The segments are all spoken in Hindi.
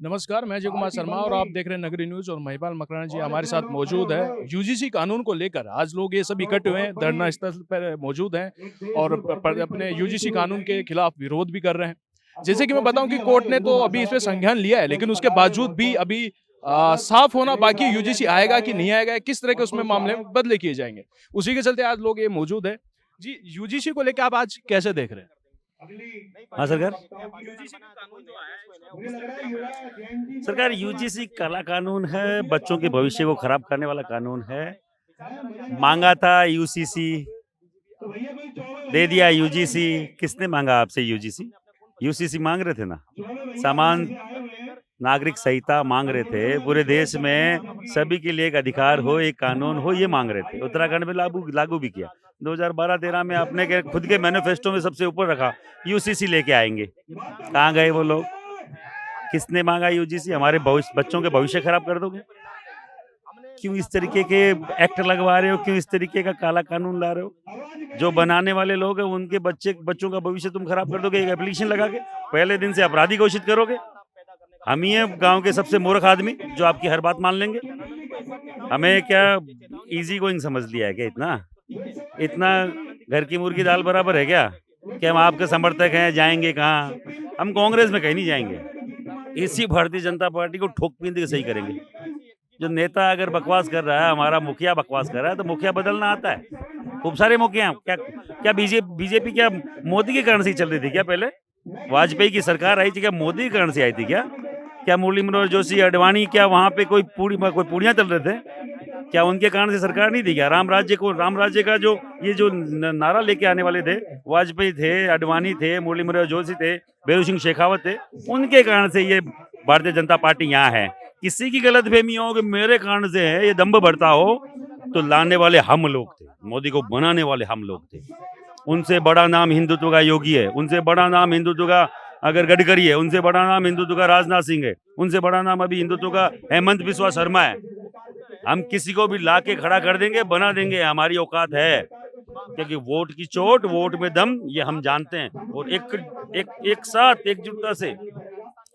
नमस्कार, मैं अजय कुमार शर्मा और आप देख रहे हैं नगरी न्यूज़ और महिपाल मकराना जी हमारे साथ मौजूद है। यूजीसी कानून को लेकर आज लोग ये सब इकट्ठे हुए हैं, धरना स्थल पर मौजूद हैं और अपने यूजीसी कानून के खिलाफ विरोध भी कर रहे हैं। जैसे कि मैं बताऊं कि कोर्ट ने तो अभी इस पे संज्ञान लिया है, लेकिन उसके बावजूद भी अभी साफ होना बाकी यूजीसी आएगा कि नहीं आएगा, किस तरह के उसमें मामले बदले किए जाएंगे। उसी के चलते आज लोग ये मौजूद है। जी, यूजीसी को लेकर आप आज कैसे देख रहे हैं? हाँ सरकार। यूजीसी का कानून जो आया है इसको आप किस तरह से देख रहे हैं? सरकार यूजीसी काला कानून है, बच्चों के भविष्य को खराब करने वाला कानून है। मांगा था यूसीसी, दे दिया यूजीसी। किसने मांगा आपसे यूजीसी? यूसीसी मांग रहे थे ना, समान नागरिक संहिता मांग रहे थे। पूरे देश में सभी के लिए एक अधिकार हो, एक कानून हो, ये मांग रहे थे। उत्तराखंड में लागू लागू भी किया। 2012-13 में अपने के खुद के मैनिफेस्टो में सबसे ऊपर रखा, यूसीसी लेके आएंगे। कहाँ गए वो लोग? किसने मांगा यूजीसी? हमारे बच्चों के भविष्य खराब कर दोगे। क्यों इस तरीके के एक्ट लगवा रहे हो? क्यों इस तरीके का काला कानून ला रहे हो? जो बनाने वाले लोग हैं उनके बच्चों का भविष्य तुम खराब कर दोगे एक एप्लीकेशन लगा के, पहले दिन से अपराधी घोषित करोगे। हम ही हैं गांव के सबसे मूर्ख आदमी जो आपकी हर बात मान लेंगे। हमें क्या इजी गोइंग समझ लिया है क्या? इतना इतना घर की मुर्गी दाल बराबर है क्या कि हम आपके समर्थक हैं? जाएंगे कहाँ? हम कांग्रेस में कहीं नहीं जाएंगे। इसी भारतीय जनता पार्टी को ठोक पीट के सही करेंगे। जो नेता अगर बकवास कर रहा है, हमारा मुखिया बकवास कर रहा है, तो मुखिया बदलना आता है। खूब सारे मुखिया हैं। क्या क्या बीजेपी क्या मोदी के कारण से ही चल रही थी क्या? पहले वाजपेयी की सरकार आई थी क्या? मोदी के कारण से आई थी क्या? क्या मुरली मनोहर जोशी, अडवाणी, क्या वहाँ पे कोई पूड़ियाँ चल रहे थे क्या? उनके कारण से सरकार नहीं थी क्या? राम राज्य का जो नारा लेके आने वाले थे, वाजपेयी थे, अडवाणी थे, मुरली मनोहर जोशी थे, बेरू सिंह शेखावत थे। उनके कारण से ये भारतीय जनता पार्टी यहाँ है। किसी की गलतफहमी हो कि मेरे कारण से है, ये दम्भ भरता हो, तो लाने वाले हम लोग थे, मोदी को बनाने वाले हम लोग थे। उनसे बड़ा नाम हिंदुत्व का योगी है, उनसे बड़ा नाम हिंदुत्व का अगर गडकरी है, उनसे बड़ा नाम हिंदुत्व का राजनाथ सिंह है, उनसे बड़ा नाम अभी हिंदुत्व का हेमंत बिस्वा शर्मा है। हम किसी को भी ला के खड़ा कर देंगे, बना देंगे, हमारी औकात है। क्योंकि वोट की चोट, वोट में दम, ये हम जानते हैं। और एक साथ एकजुटता से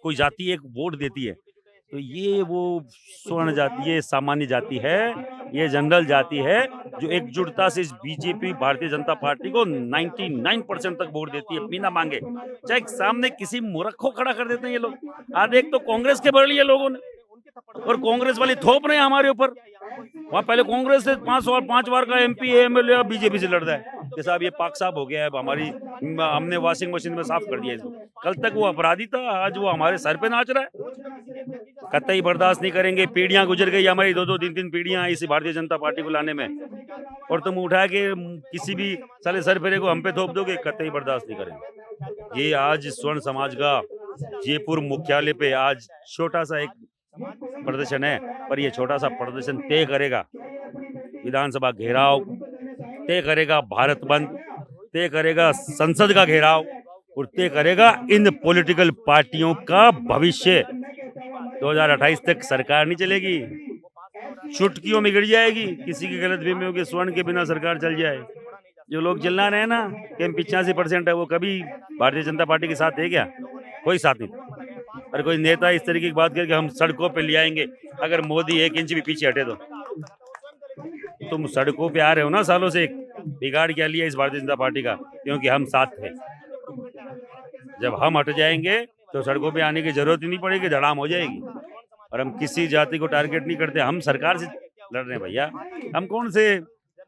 कोई जाति एक वोट देती है, तो ये वो स्वर्ण जाति, ये सामान्य जाति है, ये जनरल जाति है जो एकजुटता से इस बीजेपी भारतीय जनता पार्टी को 99% तक वोट देती है बिना मांगे। चाहे सामने किसी मूर्ख को खड़ा कर देते हैं ये लोग। आज एक तो कांग्रेस के भर लिए लोगों ने, और कांग्रेस वाले थोप रहे हैं हमारे ऊपर। वहाँ पहले कांग्रेस से 5 बार का एमपी एमएलए बीजेपी से लड़ रहा है कि साहब ये पाक साफ हो गया है, हमने वॉशिंग मशीन में साफ कर दिया इसको। कल तक वो अपराधी था, आज वो हमारे सर पे नाच रहा है। कतई बर्दाश्त नहीं करेंगे। पीढ़ियां गुजर गई हमारी, 2-2, 3-3 पीढ़ियां इसी भारतीय जनता पार्टी को लाने में, और तुम उठा के किसी भी साले सर फेरे को हम पे थोप दोगे, कतई बर्दाश्त नहीं करेंगे। ये आज स्वर्ण समाज का जयपुर मुख्यालय पे आज छोटा सा एक प्रदर्शन है, पर ये छोटा सा प्रदर्शन तय करेगा विधानसभा घेराव, तय करेगा भारत बंद, तय करेगा संसद का घेराव, और तय करेगा इन पॉलिटिकल पार्टियों का भविष्य। 2028 तक सरकार नहीं चलेगी, चुटकियों में गिर जाएगी। किसी की गलतफहमी होगी स्वर्ण के बिना सरकार चल जाए। जो लोग चिल्ला रहे हैं ना कि हम 85% है, वो कभी भारतीय जनता पार्टी के साथ है क्या? कोई साथ नहीं था। और कोई नेता इस तरीके की बात करके हम सड़कों पे ले आएंगे अगर मोदी 1 इंच भी पीछे हटे तो। तुम सड़कों पे आ रहे हो ना सालों से, बिगाड़ क्या लिया इस भारतीय जनता पार्टी का? क्योंकि हम साथ थे। जब हम हट जाएंगे तो सड़कों पे आने की जरूरत ही नहीं पड़ेगी, धड़ाम हो जाएगी। और हम किसी जाति को टारगेट नहीं करते, हम सरकार से लड़ रहे हैं भैया। हम कौन से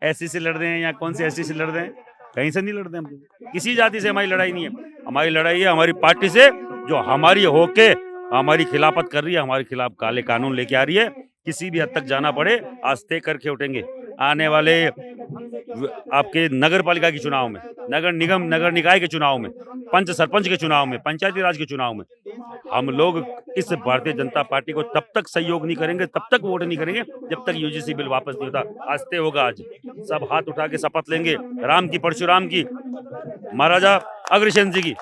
एससी से लड़ रहे हैं या कौन से एसटी से लड़ रहे हैं? कहीं से नहीं लड़ रहे हम। किसी जाति से हमारी लड़ाई नहीं है। हमारी लड़ाई है हमारी पार्टी से, जो हमारी होके हमारी खिलाफत कर रही है, हमारे खिलाफ काले कानून लेके आ रही है। किसी भी हद तक जाना पड़े, आज तय करके उठेंगे। आने वाले आपके नगर पालिका के चुनाव में, नगर निगम, नगर निकाय के चुनाव में, पंच सरपंच के चुनाव में, पंचायती राज के चुनाव में, हम लोग इस भारतीय जनता पार्टी को तब तक सहयोग नहीं करेंगे, तब तक वोट नहीं करेंगे, जब तक यूजीसी बिल वापस नहीं होता। आज तय होगा। आज सब हाथ उठा के शपथ लेंगे, राम की, परशुराम की, महाराजा अग्रसेन जी की,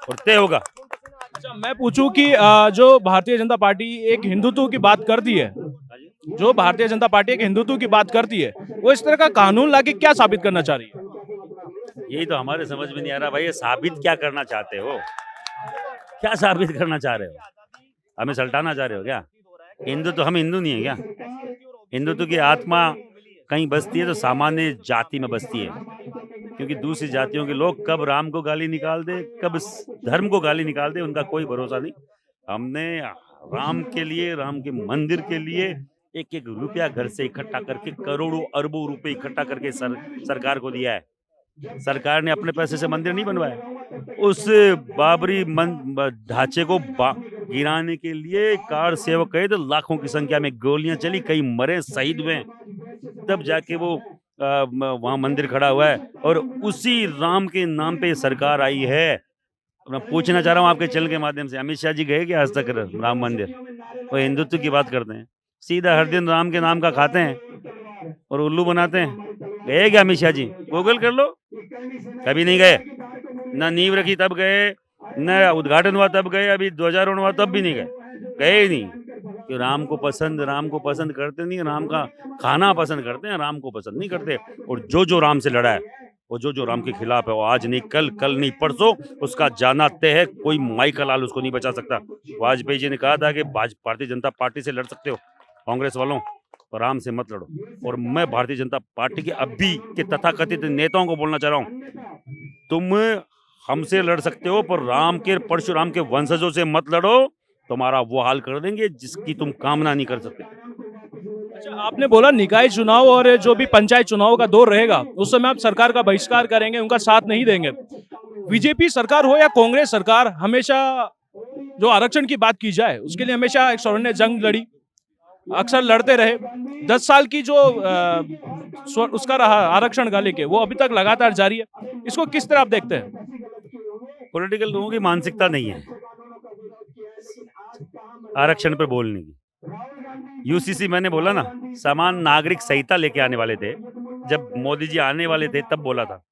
और तय होगा। अच्छा, मैं पूछूं कि जो भारतीय जनता पार्टी एक हिंदुत्व की बात करती है, जो भारतीय जनता पार्टी एक हिंदुत्व की बात करती है, वो इस तरह का कानून लाके क्या साबित करना चाह रही है? यही तो हमारे समझ में नहीं आ रहा भाई, ये साबित क्या करना चाहते हो? क्या साबित करना चाह रहे हो? हमें सल्टाना चाह रहे हो क्या? हिंदू तो हम हिंदू नहीं है क्या? हिंदुत्व की आत्मा कहीं बसती है तो सामान्य जाति में बसती है, क्योंकि दूसरी जातियों के लोग कब राम को गाली निकाल दे, कब धर्म को गाली निकाल दे, उनका कोई भरोसा नहीं। हमने राम के लिए, राम के मंदिर के लिए एक एक रुपया घर से इकट्ठा करके करोड़ों अरबों रुपए इकट्ठा करके सरकार को दिया है। सरकार ने अपने पैसे से मंदिर नहीं बनवाया। उस बाबरी ढांचे को गिराने के लिए कार सेवक गए तो लाखों की संख्या में गोलियां चली, कई मरे, शहीद हुए, तब जाके वो वहां मंदिर खड़ा हुआ है। और उसी राम के नाम पे सरकार आई है। मैं पूछना चाह रहा हूँ आपके चैनल के माध्यम से, अमित शाह जी गए क्या आज तक राम मंदिर? वो हिंदुत्व की बात करते हैं, सीधा हर दिन राम के नाम का खाते हैं और उल्लू बनाते हैं। गए क्या अमित शाह जी? गूगल कर लो, कभी नहीं गए। न नींव रखी तब गए, न उद्घाटन हुआ तब गए, अभी ध्वजारोहण हुआ तब भी नहीं गए ही नहीं। कि राम को पसंद करते नहीं, राम का खाना पसंद करते हैं, राम को पसंद नहीं करते। और जो राम से लड़ा है, वो जो राम के खिलाफ है, वो आज नहीं कल नहीं परसों उसका जाना तय है। कोई माई का लाल उसको नहीं बचा सकता। वाजपेयी जी ने कहा था कि भारतीय जनता पार्टी से लड़ सकते हो, कांग्रेस वालों, तो राम से मत लड़ो। और मैं भारतीय जनता पार्टी के अभी के तथाकथित नेताओं को बोलना चाह रहा हूँ, तुम हमसे लड़ सकते हो पर राम के, परशुराम के वंशजों से मत लड़ो, तुम्हारा वो हाल कर देंगे जिसकी तुम कामना नहीं कर सकते। अच्छा, आपने बोला निकाय चुनाव और जो भी पंचायत चुनाव का दौर रहेगा उस समय आप सरकार का बहिष्कार करेंगे, उनका साथ नहीं देंगे। बीजेपी सरकार हो या कांग्रेस सरकार, हमेशा जो आरक्षण की बात की जाए उसके लिए हमेशा एक स्वर्णिम जंग लड़ी, अक्सर लड़ते रहे। 10 साल की जो उसका रहा आरक्षण का लेके, वो अभी तक लगातार जारी है। इसको किस तरह आप देखते हैं? पॉलिटिकल लोगों की मानसिकता नहीं है आरक्षण पर बोलने की। यूसीसी मैंने बोला ना, समान नागरिक संहिता लेके आने वाले थे, जब मोदी जी आने वाले थे तब बोला था।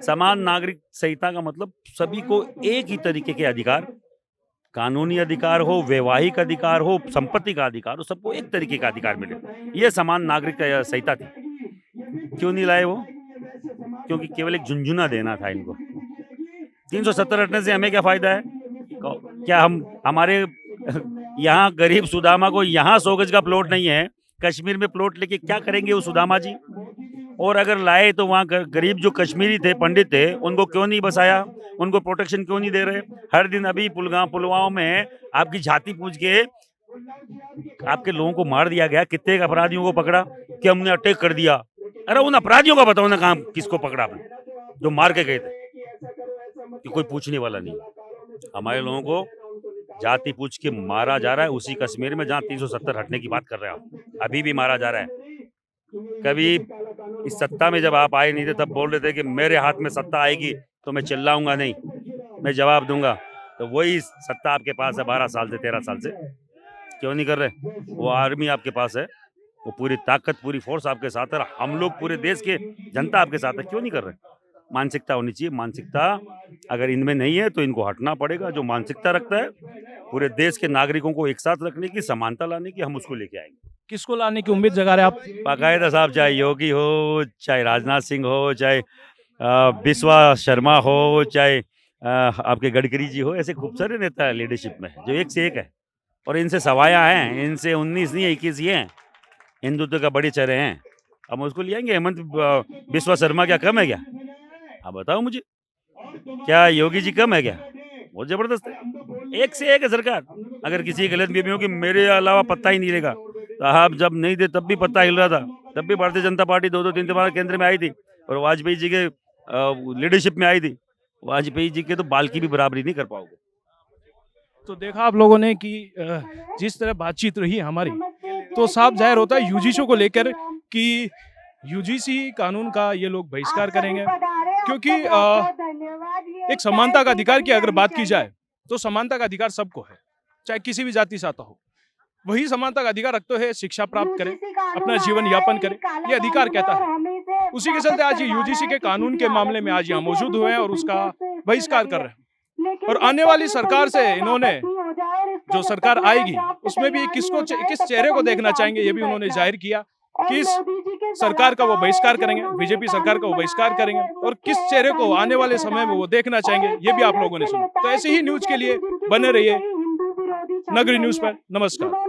समान नागरिक संहिता का मतलब सभी को एक ही तरीके के अधिकार, कानूनी अधिकार हो, वैवाहिक अधिकार हो, संपत्ति का अधिकार हो, सबको एक तरीके का अधिकार मिले। ये समान नागरिक संहिता थी। क्यों नहीं लाए वो? क्योंकि केवल एक झुंझुना देना था इनको। 370 हटने से हमें क्या फायदा है? क्या हमारे यहाँ गरीब सुदामा को यहाँ 100 गज का प्लॉट नहीं है, कश्मीर में प्लॉट लेके क्या करेंगे वो सुदामा जी? और अगर लाए तो वहाँ गरीब जो कश्मीरी थे, पंडित थे, उनको क्यों नहीं बसाया? उनको प्रोटेक्शन क्यों नहीं दे रहे? हर दिन अभी पुलवामा में आपकी जाति पूछ के आपके लोगों को मार दिया गया। कितने अपराधियों को पकड़ा कि हमने अटैक कर दिया? अरे उन अपराधियों का बताओ ना, कहाँ किसको पकड़ा आपने जो मार के गए थे? कि कोई पूछने वाला नहीं। हमारे लोगों को जाति पूछ के मारा जा रहा है उसी कश्मीर में जहाँ 370 हटने की बात कर रहे हैं आप। अभी भी मारा जा रहा है। कभी इस सत्ता में जब आप आए नहीं थे तब बोल रहे थे कि मेरे हाथ में सत्ता आएगी तो मैं चिल्लाऊंगा नहीं, मैं जवाब दूंगा। तो वही सत्ता आपके पास है 12 साल से, 13 साल से। क्यों नहीं कर रहे? वो आर्मी आपके पास है, वो पूरी ताकत, पूरी फोर्स आपके साथ है। हम लोग पूरे देश के जनता आपके साथ है, क्यों नहीं कर रहे? मानसिकता होनी चाहिए। मानसिकता अगर इनमें नहीं है तो इनको हटना पड़ेगा। जो मानसिकता रखता है पूरे देश के नागरिकों को एक साथ रखने की, समानता लाने की, हम उसको लेके आएंगे। किसको लाने की उम्मीद जगा रहे आप? बाकायदा साहब, चाहे योगी हो, चाहे राजनाथ सिंह हो, चाहे बिस्वा शर्मा हो, चाहे आपके गडकरी जी हो, ऐसे खूब सारे नेता लीडरशिप में है जो एक से एक है। और इनसे सवाया हैं, इनसे 19 नहीं 21 ही हैं, हिंदुत्व का बड़े चेहरे हैं। हम उसको ले आएंगे। हेमंत बिस्वा शर्मा क्या कम है क्या? आप बताओ मुझे, क्या योगी जी कम है क्या? बहुत जबरदस्त है, एक से एक है सरकार। अगर किसी गलत भी हो कि मेरे अलावा पत्ता ही नहीं लेगा, तो आप जब नहीं थे तब भी पत्ता हिल रहा था, तब भी भारतीय जनता पार्टी 2-2 3 बार केंद्र में आई थी और वाजपेयी जी के लीडरशिप में आई थी। वाजपेयी जी के तो बाल की भी बराबरी नहीं कर पाओगे। तो देखा आप लोगों ने कि जिस तरह बातचीत रही हमारी, तो साफ जाहिर होता है यूजीसी को लेकर कि यूजीसी कानून का ये लोग बहिष्कार करेंगे, क्योंकि एक समानता का अधिकार की अगर बात की जाए तो समानता का अधिकार सबको है, चाहे किसी भी जाति से आता हो। वही समानता का अधिकार रखते हुए शिक्षा प्राप्त करें, अपना जीवन यापन करें, ये अधिकार कहता है। उसी के चलते आज यूजीसी के कानून के मामले में आज यहाँ मौजूद हुए हैं और उसका बहिष्कार कर रहे हैं। और आने वाली सरकार से इन्होंने, जो सरकार आएगी उसमें भी किस चेहरे को देखना चाहेंगे, ये भी उन्होंने जाहिर किया। किस सरकार का वो बहिष्कार करेंगे, बीजेपी सरकार का वो बहिष्कार करेंगे, और किस चेहरे को आने वाले समय में वो देखना चाहेंगे, ये भी आप लोगों ने सुना। तो ऐसे ही न्यूज के लिए बने रहिए। नगरी न्यूज पर। नमस्कार।